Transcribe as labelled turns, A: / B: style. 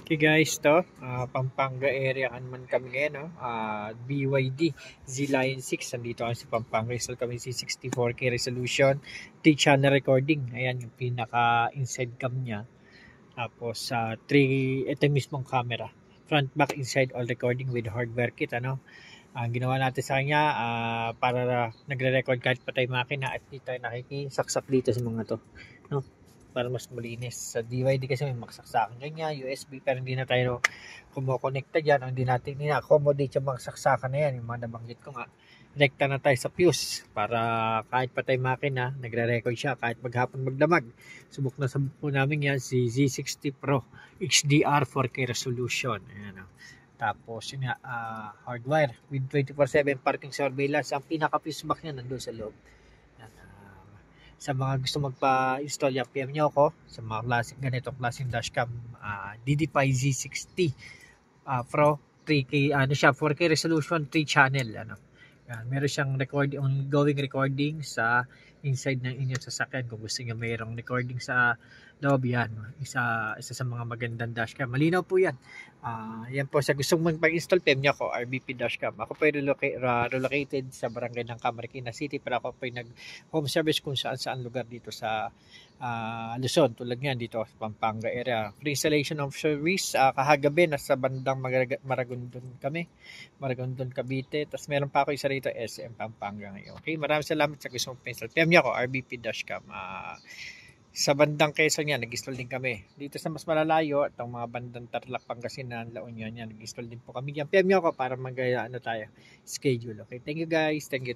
A: Okay guys, to Pampanga area kan man kami ngayon, no? BYD Z-Lion 6, nandito kami sa Pampanga. Install kami si 64K resolution, 3-channel recording. Ayan yung pinaka inside cam niya. Tapos sa 3, ito yung mismong camera. Front, back, inside all recording with hardware kit, ano? Ang ginawa natin sa kanya para nagre-record kahit patay makina at dito tayo nakikisaksak dito sa mga to, no? Para mas malinis. Sa DYD kasi may maksaksakan ganyan, USB, pero hindi na tayo kumukonekta dyan. Ang hindi natin ina-accommodate yung maksaksakan na yan, yung mga nabanggit ko nga. Rekta na tayo sa fuse para kahit patay makina, nagre-record siya kahit maghapon magdamag. Subok na sabok po namin yan si Z60 Pro HDR 4K resolution. Ayan, tapos yun nga, hardwire with 24/7 parking surveillance. Ang pinaka-fuse box niya nandun sa loob. Yan, sa mga gusto magpa-install yan, PM nyo ako sa mga klaseng ganitong klaseng dashcam. DD5 Z60 Pro 3K, ano siya, 4K resolution, 3 channel, ano. Yan, meron siyang ongoing recording sa inside ng inyong sasakyan. Kung gusto niyo mayroong recording sa loob, yan. Isa sa mga magandang dashcam. Malinaw po yan. Yan po, sa gustong magpag-install, PM niyo ako, RBP Dashcam. Ako po ay relocated sa barangay ng Camarines City, pero ako po ay nag-home service kung saan lugar dito sa Luzon. Tulad nga dito sa Pampanga area. Free installation of service. Kahagabi, nasa bandang Maragondon kami. Maragondon, Cavite. Tapos meron pa ako isa rito, SM Pampanga ngayon. Okay, maraming salamat sa gusto mong install. PM niyo ako, RBP Dashcam. Sa bandang Quezon yan, nag-install din kami. Dito sa mas malalayo, at ang mga bandang Tarlac, Pangasinan, La Union yan, nag-install din po kami yan. PM nyo ako para tayo, schedule. Okay, thank you guys. Thank you.